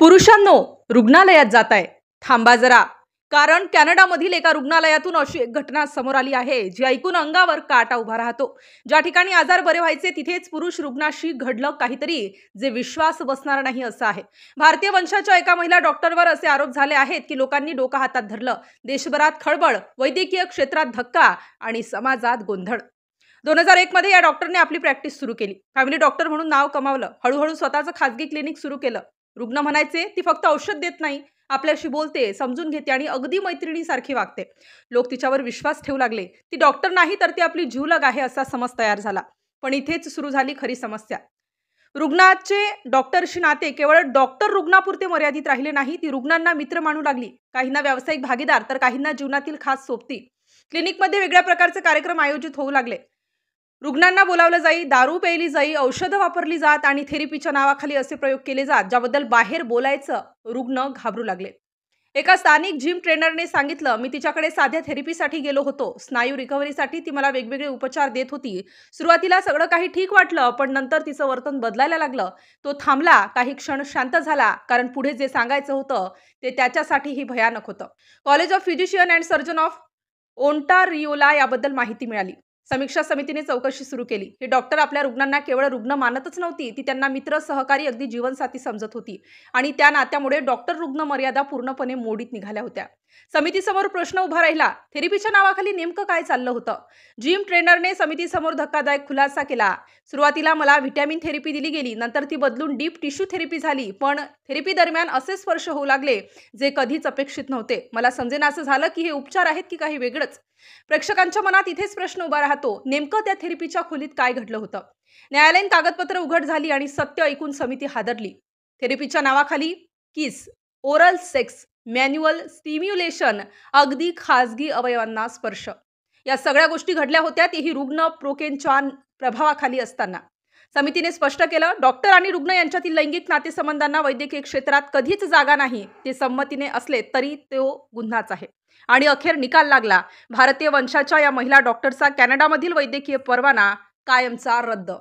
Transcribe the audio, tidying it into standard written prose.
पुरुषांनो, रुग्णालयात जाताय, थांबा जरा. कारण कॅनडामधील एका रुग्णालयातून अशी एक घटना समोर आली आहे जी ऐकून अंगावर काटा उभा राहतो. ज्या ठिकाणी आजार बरे व्हायचे तिथेच पुरुष रुग्णाशी घडलं काहीतरी जे विश्वास बसणार नाही असं आहे. भारतीय वंशाच्या एका महिला डॉक्टरवर असे आरोप झाले आहेत की लोकांनी डोकं हातात धरलं. देशभरात खळबळ, वैद्यकीय क्षेत्रात धक्का आणि समाजात गोंधळ. 2001 मध्ये या डॉक्टरने आपली प्रॅक्टिस सुरू केली. फॅमिली डॉक्टर म्हणून नाव कमावलं. हळूहळू स्वतःचं खासगी क्लिनिक सुरू केलं. रुग्ण म्हणायचे, ती फक्त औषध देत नाही, आपल्याशी बोलते, समजून घेते आणि अगदी मैत्रिणीसारखी वागते. लोक तिच्यावर विश्वास ठेवू लागले. ती डॉक्टर नाही तर ती आपली जीवलग आहे असा समज तयार झाला. पण इथेच सुरू झाली खरी समस्या. रुग्णाचे डॉक्टरशी नाते केवळ डॉक्टर रुग्णापुरते मर्यादित राहिले नाही, ती रुग्णांना मित्र मानू लागली. काहींना व्यावसायिक भागीदार तर काहींना जीवनातील खास सोबती. क्लिनिकमध्ये वेगळ्या प्रकारचे कार्यक्रम आयोजित होऊ लागले. रुग्णांना बोलावलं जाई, दारू प्यायली जाई, औषधं वापरली जात आणि थेरपीच्या नावाखाली असे प्रयोग केले जात ज्याबद्दल बाहेर बोलायचं रुग्ण घाबरू लागले. एका स्थानिक जिम ट्रेनरने सांगितलं, मी तिच्याकडे साध्या थेरपीसाठी गेलो होतो. स्नायू रिकव्हरीसाठी ती मला वेगवेगळे उपचार देत होती. सुरुवातीला सगळं काही ठीक वाटलं, पण नंतर तिचं वर्तन बदलायला लागलं. तो थांबला, काही क्षण शांत झाला, कारण पुढे जे सांगायचं होतं ते त्याच्यासाठीही भयानक होतं. College of physician and surgeon of ओंटारियोला याबद्दल माहिती मिळाली. समीक्षा समितीने चौकशी सुरू केली. ही डॉक्टर आपल्या रुग्णांना केवळ रुग्ण मानतच नव्हती, ती त्यांना मित्र, सहकारी, अगदी जीवनसाथी समजत होती. आणि त्या नात्यामुळे डॉक्टर रुग्ण मर्यादा पूर्णपणे मोडीत निघाल्या होत्या. समितीसमोर प्रश्न उभा राहिला, थेरपीच्या नावाखाली नेमकं काय चाललं होतं? जिम ट्रेनरने समितीसमोर धक्कादायक खुलासा केला. सुरुवातीला मला व्हिटॅमिन थेरपी दिली गेली, नंतर ती बदलून डीप टिश्यू थेरपी झाली. पण थेरपी दरम्यान असे स्पर्श होऊ लागले जे कधीच अपेक्षित नव्हते. मला समजेनासं झालं की हे उपचार आहेत की काही वेगळंच. प्रेक्षकांच्या मनात इथेच प्रश्न उभा राहतो, नेमकं त्या थेरपीच्या खोलीत काय घडलं होतं? न्यायालयीन कागदपत्र उघड झाली आणि सत्य ऐकून समिती हादरली. थेरपीच्या नावाखाली किस, ओरल सेक्स, मॅन्युअल स्टिम्युलेशन, अगदी खासगी अवयवांना स्पर्श, या सगळ्या गोष्टी घडल्या होत्या, तेही रुग्ण प्रोकेनच्या प्रभावाखाली असताना. समितीने स्पष्ट केलं, डॉक्टर आणि रुग्ण यांच्यातील लैंगिक नातेसंबंधांना वैद्यकीय क्षेत्रात कधीच जागा नाही. ते संमतीने असले तरी तो गुन्हाच आहे. आणि अखेर निकाल लागला. भारतीय वंशाच्या या महिला डॉक्टरचा कॅनडामधील वैद्यकीय परवाना कायमचा रद्द.